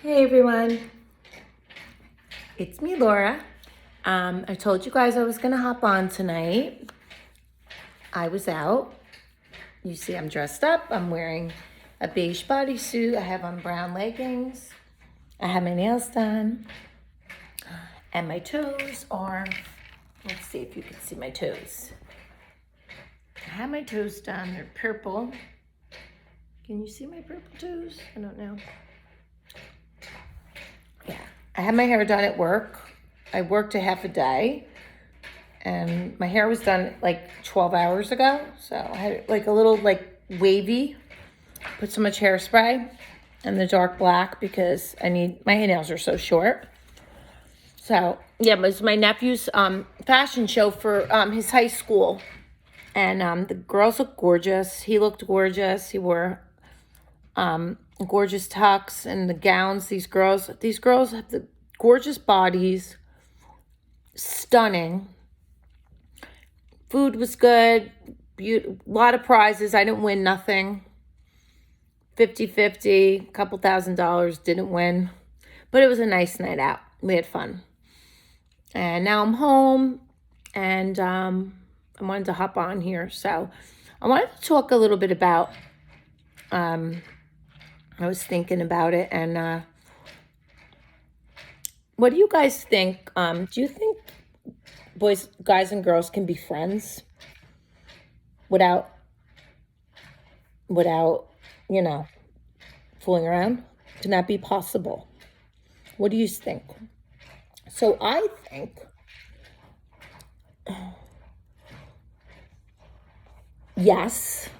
Hey everyone, it's me, Laura. I told you guys I was gonna hop on tonight. I was out. You see I'm dressed up. I'm wearing a beige bodysuit. I have on brown leggings. I have my nails done. And my toes are, let's see if you can see my toes. I have my toes done. They're purple. Can you see my purple toes? I don't know. Yeah, I had my hair done at work. I worked a half a day and my hair was done like 12 hours ago. So I had like a little like wavy, put so much hairspray and the dark black because my nails are so short. So yeah, it was my nephew's fashion show for his high school. And the girls looked gorgeous. He looked gorgeous. He wore gorgeous tux and the gowns. These girls have the gorgeous bodies, stunning. Food was good, a lot of prizes. I didn't win nothing. 50-50, a couple $1,000, didn't win. But it was a nice night out. We had fun. And now I'm home and I wanted to hop on here. So I wanted to talk a little bit about I was thinking about it, and what do you guys think? Do you think guys and girls can be friends without, fooling around? Can that be possible? What do you think? So I think yes.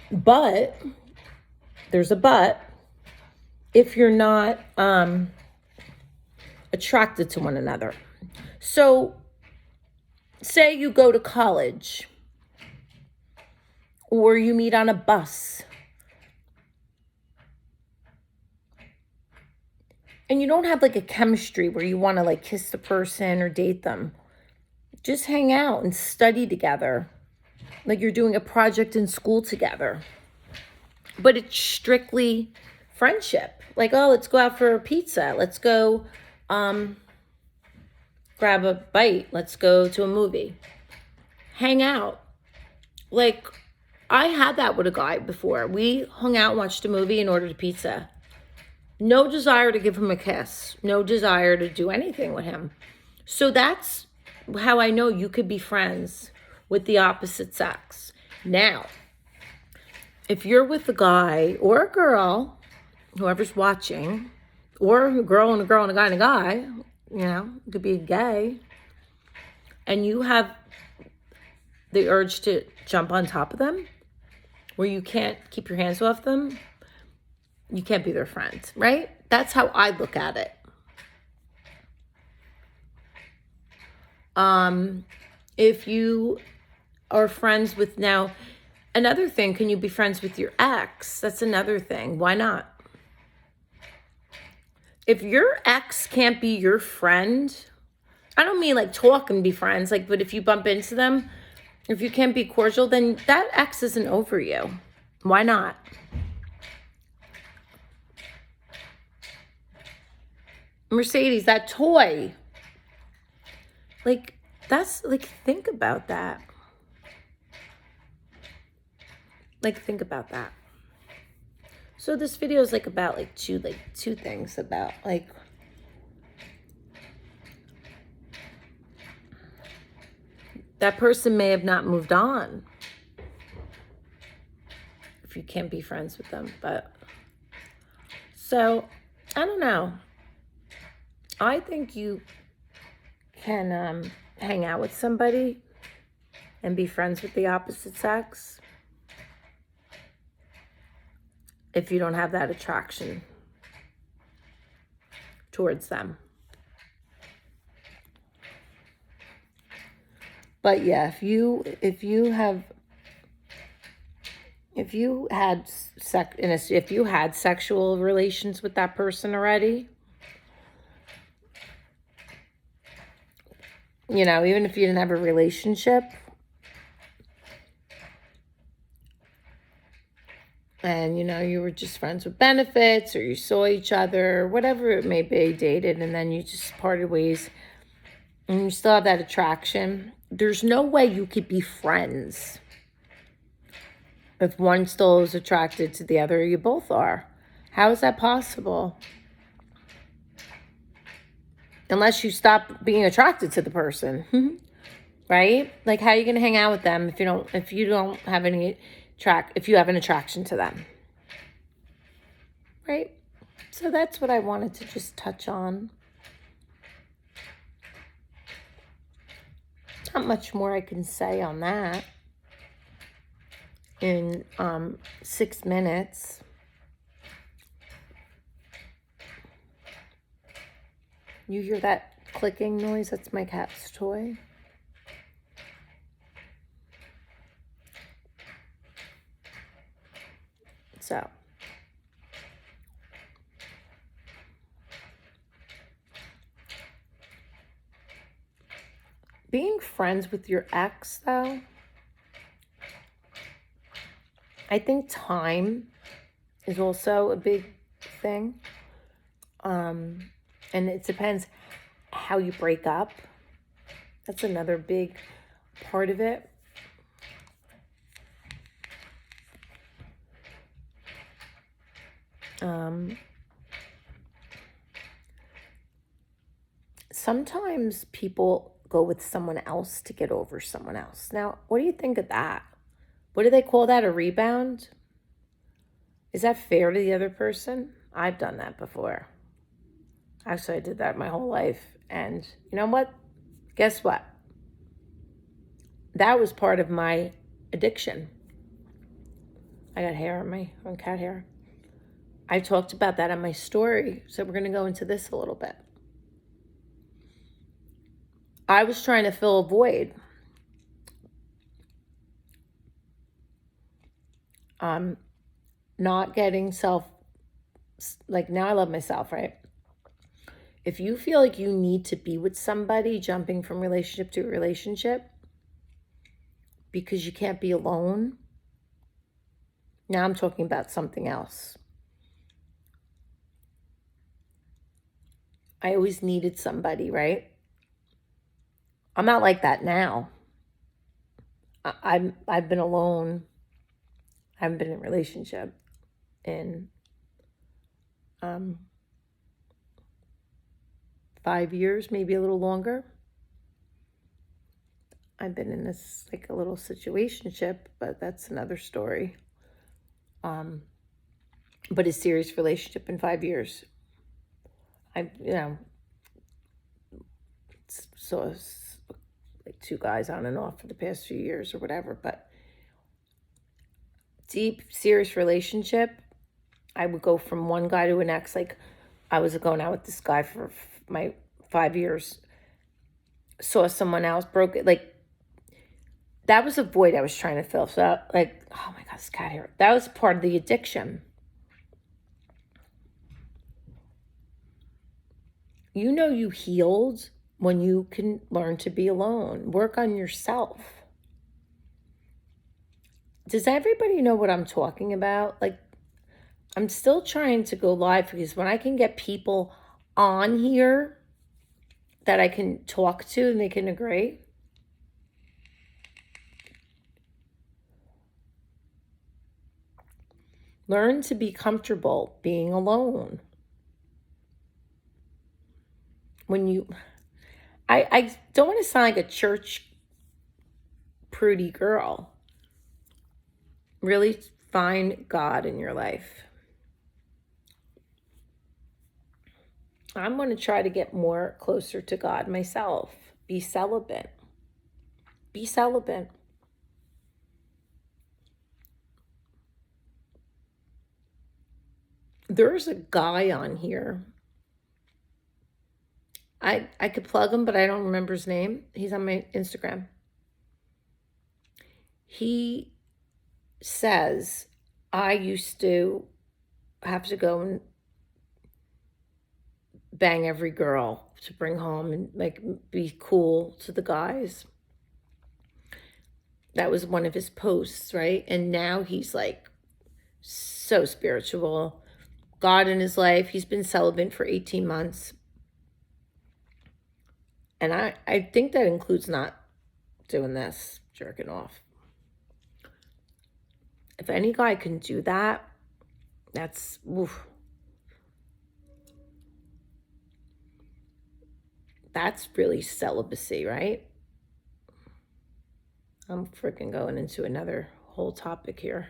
But there's a but if you're not attracted to one another. So say you go to college or you meet on a bus and you don't have like a chemistry where you want to like kiss the person or date them. Just hang out and study together. Like you're doing a project in school together. But it's strictly friendship. Like, oh, let's go out for a pizza. Let's go grab a bite. Let's go to a movie. Hang out. Like, I had that with a guy before. We hung out, watched a movie, and ordered a pizza. No desire to give him a kiss. No desire to do anything with him. So that's how I know you could be friends with the opposite sex. Now, if you're with a guy or a girl, whoever's watching, or a girl and a girl and a guy and a guy, it could be gay, and you have the urge to jump on top of them, where you can't keep your hands off them, you can't be their friend, right? That's how I look at it. If you are friends with now, another thing, can you be friends with your ex? That's another thing. Why not? If your ex can't be your friend, I don't mean like talk and be friends, but if you bump into them, if you can't be cordial, then that ex isn't over you. Why not? Mercedes, that toy. Think about that. Think about that. So this video is about two things about that person may have not moved on if you can't be friends with them. But so I don't know. I think you can hang out with somebody and be friends with the opposite sex if you don't have that attraction towards them. But yeah, if you had sexual relations with that person already, even if you didn't have a relationship, and you were just friends with benefits, or you saw each other, whatever it may be, dated, and then you just parted ways, and you still have that attraction. There's no way you could be friends if one still is attracted to the other. You both are. How is that possible? Unless you stop being attracted to the person. Right? Like, how are you going to hang out with them if you don't have if you have an attraction to them? Right? So that's what I wanted to just touch on. Not much more I can say on that in 6 minutes. You hear that clicking noise? That's my cat's toy. So, being friends with your ex, though, I think time is also a big thing. And it depends how you break up. That's another big part of it. Sometimes people go with someone else to get over someone else. Now, what do you think of that? What do they call that? A rebound? Is that fair to the other person? I've done that before. Actually, I did that my whole life. And you know what? Guess what? That was part of my addiction. I got hair on cat hair. I talked about that on my story. So we're going to go into this a little bit. I was trying to fill a void. Not getting now I love myself, right? If you feel like you need to be with somebody, jumping from relationship to relationship because you can't be alone. Now I'm talking about something else. I always needed somebody, right? I'm not like that now. I've been alone. I haven't been in a relationship in 5 years, maybe a little longer. I've been in this a little situationship, but that's another story. But a serious relationship in 5 years. So two guys on and off for the past few years or whatever, but deep, serious relationship, I would go from one guy to an ex. I was going out with this guy for my 5 years, saw someone else, broke it. That was a void I was trying to fill. So oh my God, this cat hair. That was part of the addiction. You healed when you can learn to be alone. Work on yourself. Does everybody know what I'm talking about? I'm still trying to go live because when I can get people on here that I can talk to and they can agree. Learn to be comfortable being alone. I don't want to sound like a church prudy girl. Really find God in your life. I'm going to try to get more closer to God myself. Be celibate. Be celibate. There's a guy on here. I could plug him, but I don't remember his name. He's on my Instagram. He says, I used to have to go and bang every girl to bring home and be cool to the guys. That was one of his posts, right? And now he's so spiritual. God in his life. He's been celibate for 18 months. And I think that includes not doing this, jerking off. If any guy can do that, that's, oof, that's really celibacy, right? I'm freaking going into another whole topic here.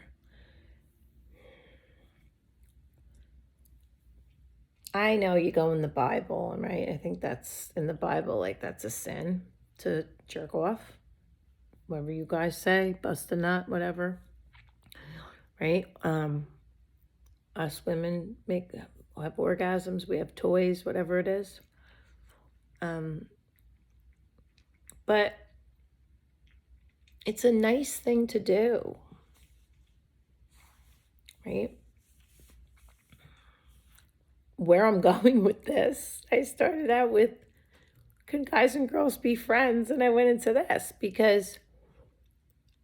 I know you go in the Bible, right? I think that's in the Bible, like that's a sin to jerk off. Whatever you guys say, bust a nut, whatever. Right? Us women have orgasms, we have toys, whatever it is. But it's a nice thing to do, right? Where I'm going with this, I started out with, can guys and girls be friends? And I went into this because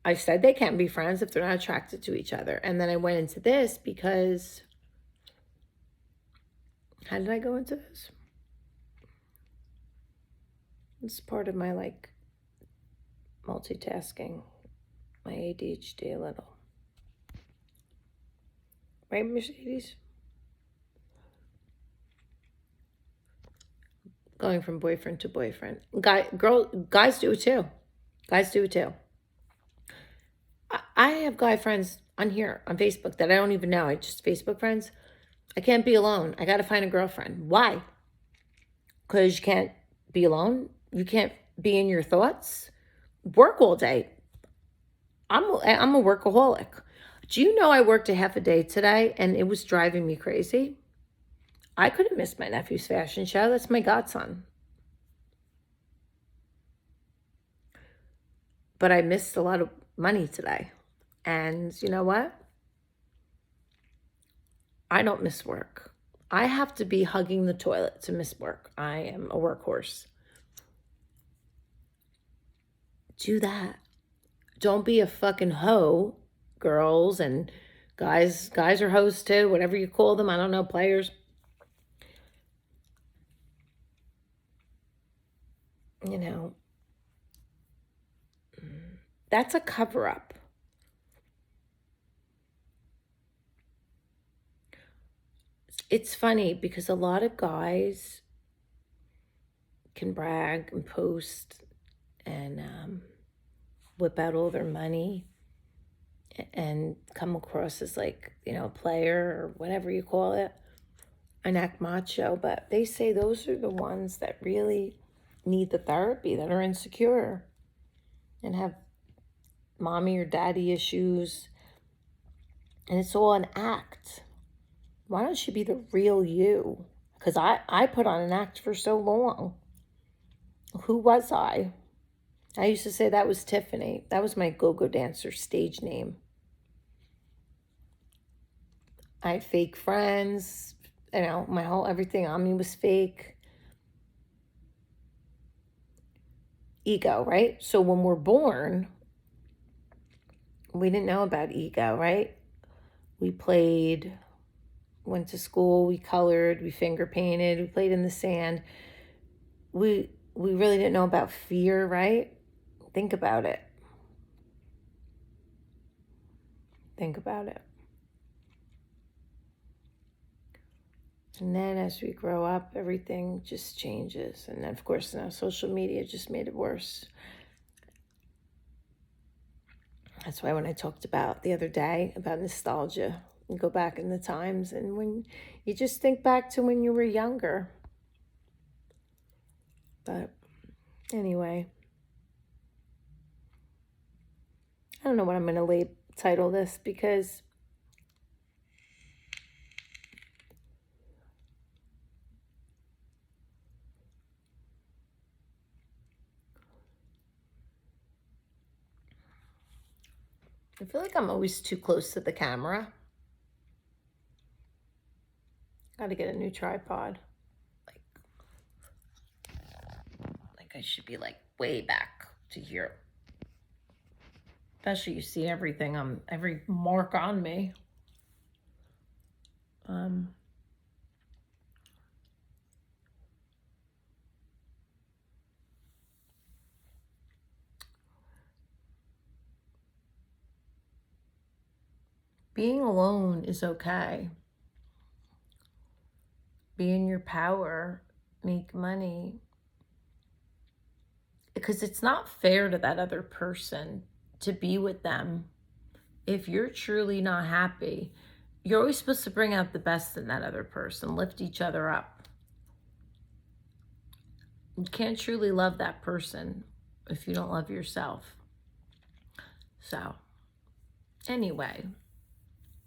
I said they can't be friends if they're not attracted to each other. And then I went into this because, how did I go into this? It's part of my like multitasking, my ADHD a little. Right, Mercedes? Going from boyfriend to boyfriend. Guys do it too. Guys do it too. I have guy friends on here on Facebook that I don't even know. I just Facebook friends. I can't be alone. I got to find a girlfriend. Why? Because you can't be alone. You can't be in your thoughts. Work all day. I'm a workaholic. Do you know I worked a half a day today and it was driving me crazy? I couldn't miss my nephew's fashion show. That's my godson. But I missed a lot of money today. And you know what? I don't miss work. I have to be hugging the toilet to miss work. I am a workhorse. Do that. Don't be a fucking hoe, girls and guys. Guys are hoes too, whatever you call them. I don't know, players. You know, that's a cover-up. It's funny because a lot of guys can brag and post and whip out all their money and come across as like, you know, a player or whatever you call it, and act macho. But they say those are the ones that really need the therapy, that are insecure and have mommy or daddy issues. And it's all an act. Why don't you be the real you? Because I put on an act for so long. Who was I? I used to say that was Tiffany. That was my go-go dancer stage name. I had fake friends. You know, my whole everything on me was fake. Ego, right? So when we're born, we didn't know about ego, right? We played, went to school, we colored, we finger painted, we played in the sand. We really didn't know about fear, right? Think about it. Think about it. And then as we grow up, everything just changes. And then, of course, now social media just made it worse. That's why when I talked about the other day about nostalgia, you go back in the times and when you just think back to when you were younger. But anyway, I don't know what I'm going to title this because I feel like I'm always too close to the camera. Got to get a new tripod. Like I should be like way back to here. Especially you see everything, every mark on me. Being alone is okay. Be in your power, make money. Because it's not fair to that other person to be with them if you're truly not happy. You're always supposed to bring out the best in that other person, lift each other up. You can't truly love that person if you don't love yourself. So, anyway,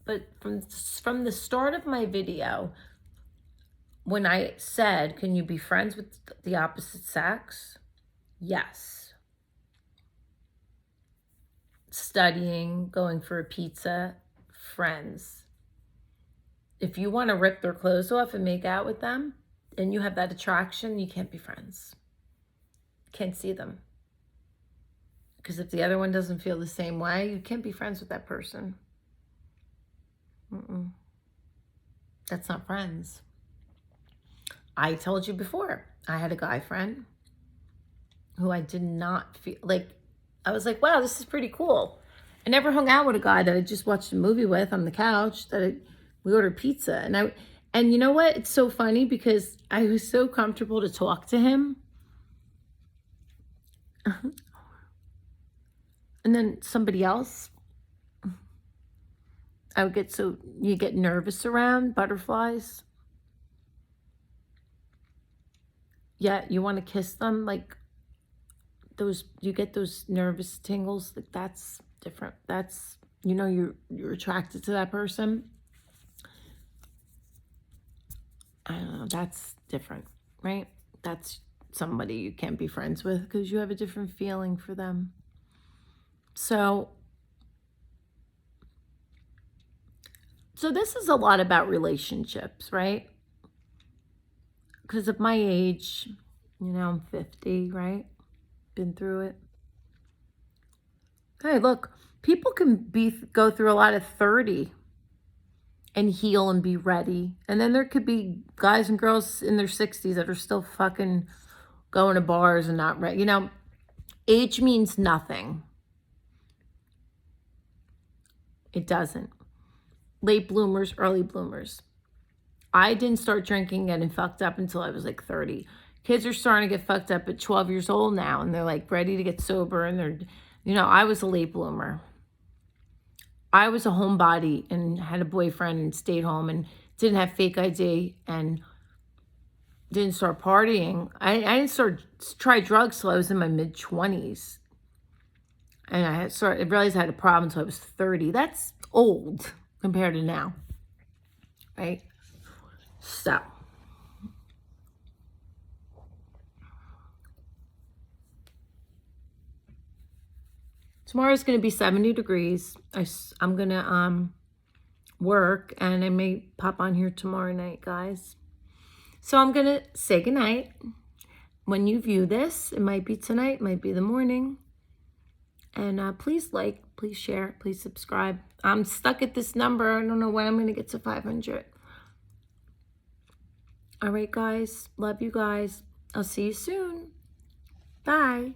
but from the start of my video, when I said, can you be friends with the opposite sex? Yes. Studying, going for a pizza, friends. If you want to rip their clothes off and make out with them, and you have that attraction, you can't be friends. Can't see them. Because if the other one doesn't feel the same way, you can't be friends with that person. That's not friends. I told you before, I had a guy friend who I did not feel like, I was like, wow, this is pretty cool. I never hung out with a guy that I just watched a movie with on the couch, we ordered pizza. And you know what? It's so funny because I was so comfortable to talk to him. And then somebody else, you get nervous around butterflies. Yeah, you want to kiss them, like you get those nervous tingles. Like that's different. That's, you're attracted to that person. I don't know, that's different, right? That's somebody you can't be friends with because you have a different feeling for them. So this is a lot about relationships, right? Because of my age, I'm 50, right? Been through it. Hey, look, people can go through a lot of 30 and heal and be ready. And then there could be guys and girls in their 60s that are still fucking going to bars and not ready. Age means nothing. It doesn't. Late bloomers, early bloomers. I didn't start drinking and fucked up until I was like 30. Kids are starting to get fucked up at 12 years old now, and they're like ready to get sober, and I was a late bloomer. I was a homebody and had a boyfriend and stayed home and didn't have fake ID and didn't start partying. I didn't try drugs till I was in my mid-20s. And I realized I had a problem until I was 30. That's old compared to now, right? So, tomorrow's going to be 70 degrees. I'm going to work, and I may pop on here tomorrow night, guys. So I'm going to say goodnight. When you view this, it might be tonight, might be the morning. And please like, please share, please subscribe. I'm stuck at this number. I don't know when I'm going to get to 500. All right, guys. Love you guys. I'll see you soon. Bye.